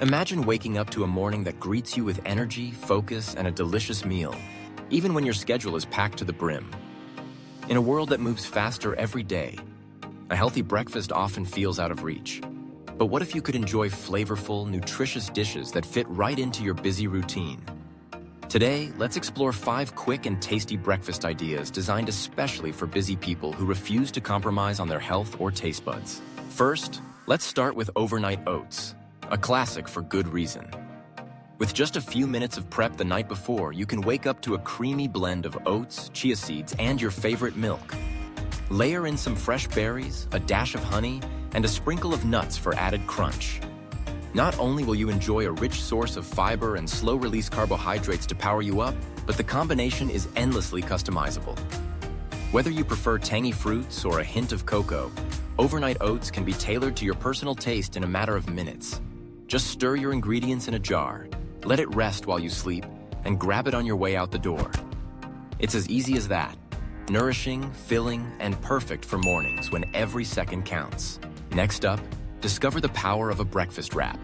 Imagine waking up to a morning that greets you with energy, focus, and a delicious meal, even when your schedule is packed to the brim. In a world that moves faster every day, a healthy breakfast often feels out of reach. But what if you could enjoy flavorful, nutritious dishes that fit right into your busy routine? Today, let's explore 5 quick and tasty breakfast ideas designed especially for busy people who refuse to compromise on their health or taste buds. First, let's start with overnight oats, a classic for good reason. With just a few minutes of prep the night before, you can wake up to a creamy blend of oats, chia seeds, and your favorite milk. Layer in some fresh berries, a dash of honey, and a sprinkle of nuts for added crunch. Not only will you enjoy a rich source of fiber and slow-release carbohydrates to power you up, but the combination is endlessly customizable. Whether you prefer tangy fruits or a hint of cocoa, overnight oats can be tailored to your personal taste in a matter of minutes. Just stir your ingredients in a jar, let it rest while you sleep, and grab it on your way out the door. It's as easy as that. Nourishing, filling, and perfect for mornings when every second counts. Next up, discover the power of a breakfast wrap.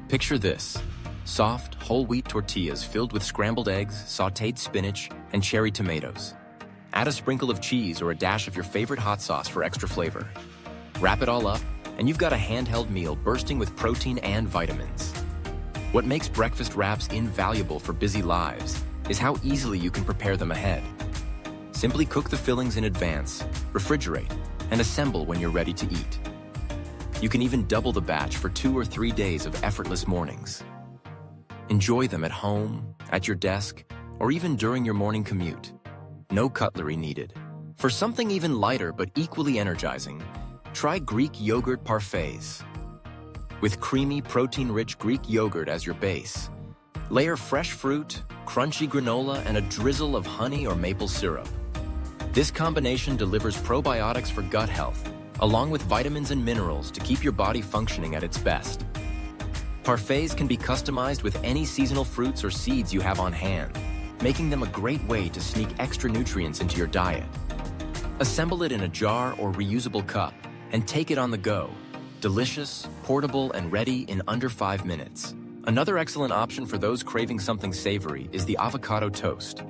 Picture this: soft, whole wheat tortillas filled with scrambled eggs, sautéed spinach, and cherry tomatoes. Add a sprinkle of cheese or a dash of your favorite hot sauce for extra flavor. Wrap it all up, and you've got a handheld meal bursting with protein and vitamins. What makes breakfast wraps invaluable for busy lives is how easily you can prepare them ahead. Simply cook the fillings in advance, refrigerate, and assemble when you're ready to eat. You can even double the batch for 2 or 3 days of effortless mornings. Enjoy them at home, at your desk, or even during your morning commute. No cutlery needed. For something even lighter but equally energizing, try Greek yogurt parfaits. With creamy, protein-rich Greek yogurt as your base, layer fresh fruit, crunchy granola, and a drizzle of honey or maple syrup. This combination delivers probiotics for gut health, along with vitamins and minerals to keep your body functioning at its best. Parfaits can be customized with any seasonal fruits or seeds you have on hand, making them a great way to sneak extra nutrients into your diet. Assemble it in a jar or reusable cup and take it on the go. Delicious, portable, and ready in under 5 minutes. Another excellent option for those craving something savory is the avocado toast.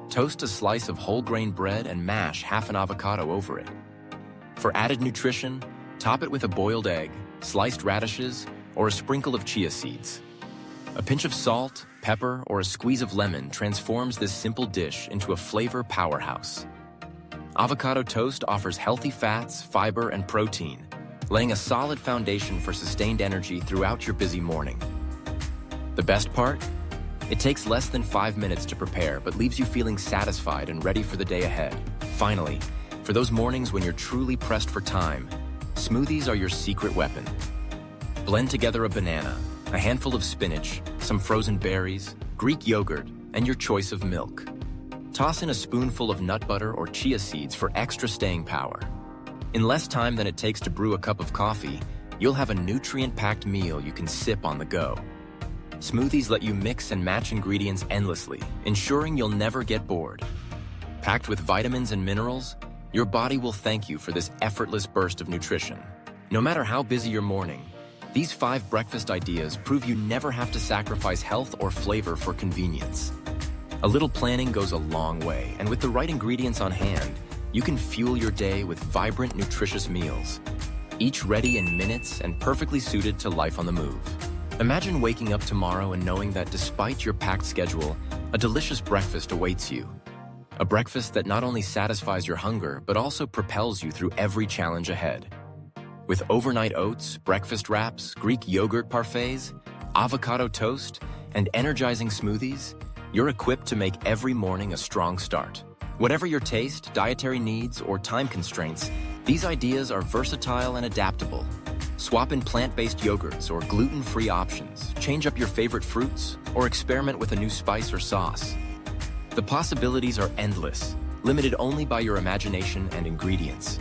Toast a slice of whole grain bread and mash half an avocado over it. For added nutrition, top it with a boiled egg, sliced radishes, or a sprinkle of chia seeds. A pinch of salt, pepper, or a squeeze of lemon transforms this simple dish into a flavor powerhouse. Avocado toast offers healthy fats, fiber, and protein, laying a solid foundation for sustained energy throughout your busy morning. The best part? It takes less than 5 minutes to prepare, but leaves you feeling satisfied and ready for the day ahead. Finally, for those mornings when you're truly pressed for time, smoothies are your secret weapon. Blend together a banana, a handful of spinach, some frozen berries, Greek yogurt, and your choice of milk. Toss in a spoonful of nut butter or chia seeds for extra staying power. In less time than it takes to brew a cup of coffee, you'll have a nutrient-packed meal you can sip on the go. Smoothies let you mix and match ingredients endlessly, ensuring you'll never get bored. Packed with vitamins and minerals, your body will thank you for this effortless burst of nutrition. No matter how busy your morning, these 5 breakfast ideas prove you never have to sacrifice health or flavor for convenience. A little planning goes a long way, and with the right ingredients on hand, you can fuel your day with vibrant, nutritious meals, each ready in minutes and perfectly suited to life on the move. Imagine waking up tomorrow and knowing that despite your packed schedule, a delicious breakfast awaits you. A breakfast that not only satisfies your hunger, but also propels you through every challenge ahead. With overnight oats, breakfast wraps, Greek yogurt parfaits, avocado toast, and energizing smoothies, you're equipped to make every morning a strong start. Whatever your taste, dietary needs, or time constraints, these ideas are versatile and adaptable. Swap in plant-based yogurts or gluten-free options, change up your favorite fruits, or experiment with a new spice or sauce. The possibilities are endless, limited only by your imagination and ingredients.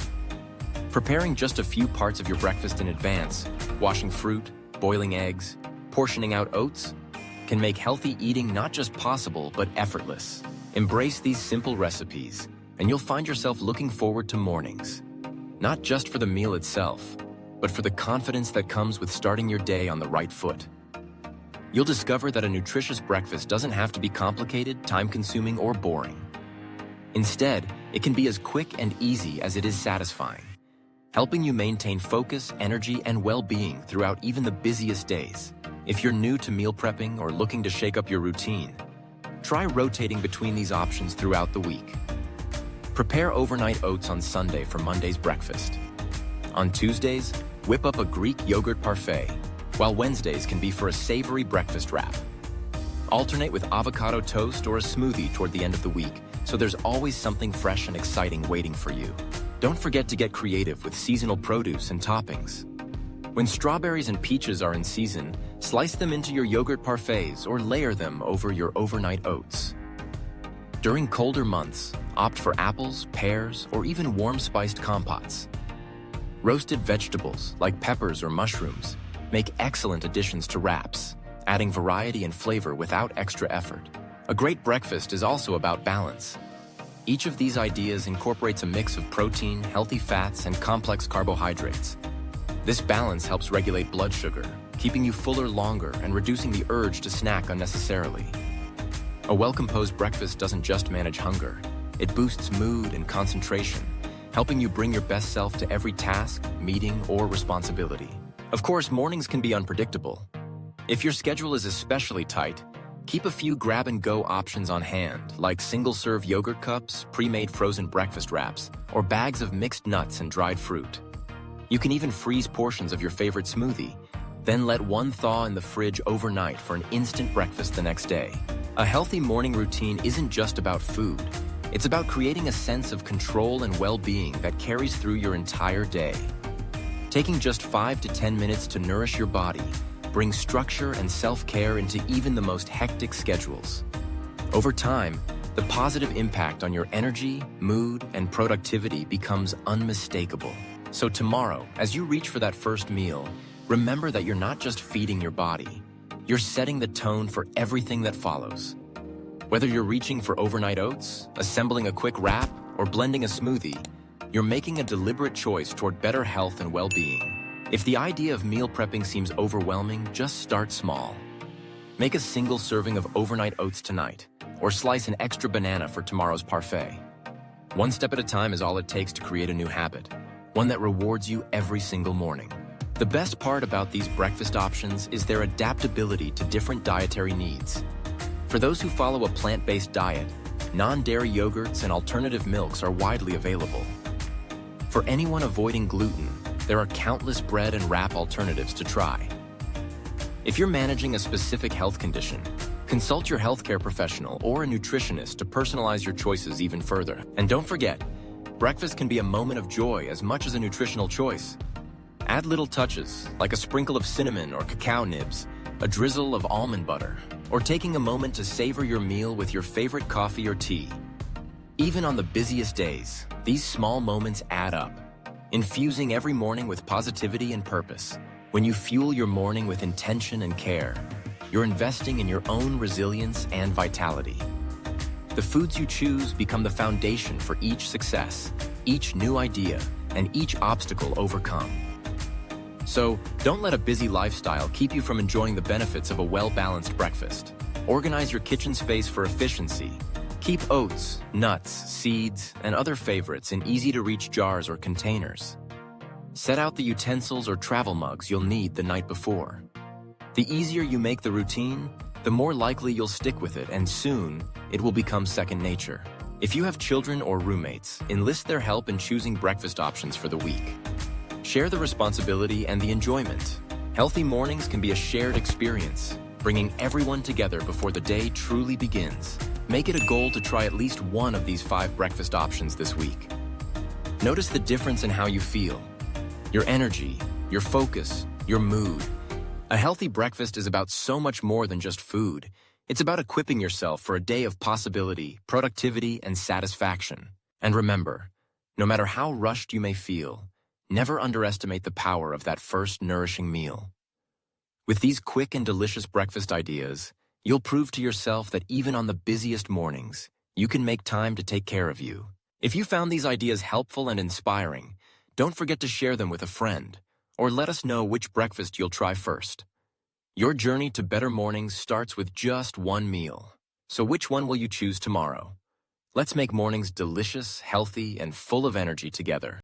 Preparing just a few parts of your breakfast in advance, washing fruit, boiling eggs, portioning out oats, can make healthy eating not just possible, but effortless. Embrace these simple recipes, and you'll find yourself looking forward to mornings. Not just for the meal itself, but for the confidence that comes with starting your day on the right foot. You'll discover that a nutritious breakfast doesn't have to be complicated, time-consuming, or boring. Instead, it can be as quick and easy as it is satisfying, helping you maintain focus, energy, and well-being throughout even the busiest days. If you're new to meal prepping or looking to shake up your routine, try rotating between these options throughout the week. Prepare overnight oats on Sunday for Monday's breakfast. On Tuesdays, whip up a Greek yogurt parfait, while Wednesdays can be for a savory breakfast wrap. Alternate with avocado toast or a smoothie toward the end of the week, so there's always something fresh and exciting waiting for you. Don't forget to get creative with seasonal produce and toppings. When strawberries and peaches are in season, slice them into your yogurt parfaits or layer them over your overnight oats. During colder months, opt for apples, pears, or even warm-spiced compotes. Roasted vegetables, like peppers or mushrooms, make excellent additions to wraps, adding variety and flavor without extra effort. A great breakfast is also about balance. Each of these ideas incorporates a mix of protein, healthy fats, and complex carbohydrates. This balance helps regulate blood sugar, keeping you fuller longer and reducing the urge to snack unnecessarily. A well-composed breakfast doesn't just manage hunger, it boosts mood and concentration, helping you bring your best self to every task, meeting, or responsibility. Of course, mornings can be unpredictable. If your schedule is especially tight, keep a few grab-and-go options on hand, like single-serve yogurt cups, pre-made frozen breakfast wraps, or bags of mixed nuts and dried fruit. You can even freeze portions of your favorite smoothie, then let one thaw in the fridge overnight for an instant breakfast the next day. A healthy morning routine isn't just about food. It's about creating a sense of control and well-being that carries through your entire day. Taking just 5 to 10 minutes to nourish your body brings structure and self-care into even the most hectic schedules. Over time, the positive impact on your energy, mood, and productivity becomes unmistakable. So tomorrow, as you reach for that first meal, remember that you're not just feeding your body, you're setting the tone for everything that follows. Whether you're reaching for overnight oats, assembling a quick wrap, or blending a smoothie, you're making a deliberate choice toward better health and well-being. If the idea of meal prepping seems overwhelming, just start small. Make a single serving of overnight oats tonight, or slice an extra banana for tomorrow's parfait. One step at a time is all it takes to create a new habit, one that rewards you every single morning. The best part about these breakfast options is their adaptability to different dietary needs. For those who follow a plant-based diet, non-dairy yogurts and alternative milks are widely available. For anyone avoiding gluten, there are countless bread and wrap alternatives to try. If you're managing a specific health condition, consult your healthcare professional or a nutritionist to personalize your choices even further. And don't forget, breakfast can be a moment of joy as much as a nutritional choice. Add little touches, like a sprinkle of cinnamon or cacao nibs, a drizzle of almond butter, or taking a moment to savor your meal with your favorite coffee or tea. Even on the busiest days, these small moments add up, infusing every morning with positivity and purpose. When you fuel your morning with intention and care, you're investing in your own resilience and vitality. The foods you choose become the foundation for each success, each new idea, and each obstacle overcome. So, don't let a busy lifestyle keep you from enjoying the benefits of a well-balanced breakfast. Organize your kitchen space for efficiency. Keep oats, nuts, seeds, and other favorites in easy-to-reach jars or containers. Set out the utensils or travel mugs you'll need the night before. The easier you make the routine, the more likely you'll stick with it, and soon, it will become second nature. If you have children or roommates, enlist their help in choosing breakfast options for the week. Share the responsibility and the enjoyment. Healthy mornings can be a shared experience, bringing everyone together before the day truly begins. Make it a goal to try at least one of these 5 breakfast options this week. Notice the difference in how you feel. Your energy, your focus, your mood. A healthy breakfast is about so much more than just food. It's about equipping yourself for a day of possibility, productivity, and satisfaction. And remember, no matter how rushed you may feel, never underestimate the power of that first nourishing meal. With these quick and delicious breakfast ideas, you'll prove to yourself that even on the busiest mornings, you can make time to take care of you. If you found these ideas helpful and inspiring, don't forget to share them with a friend, or let us know which breakfast you'll try first. Your journey to better mornings starts with just one meal. So which one will you choose tomorrow? Let's make mornings delicious, healthy, and full of energy together.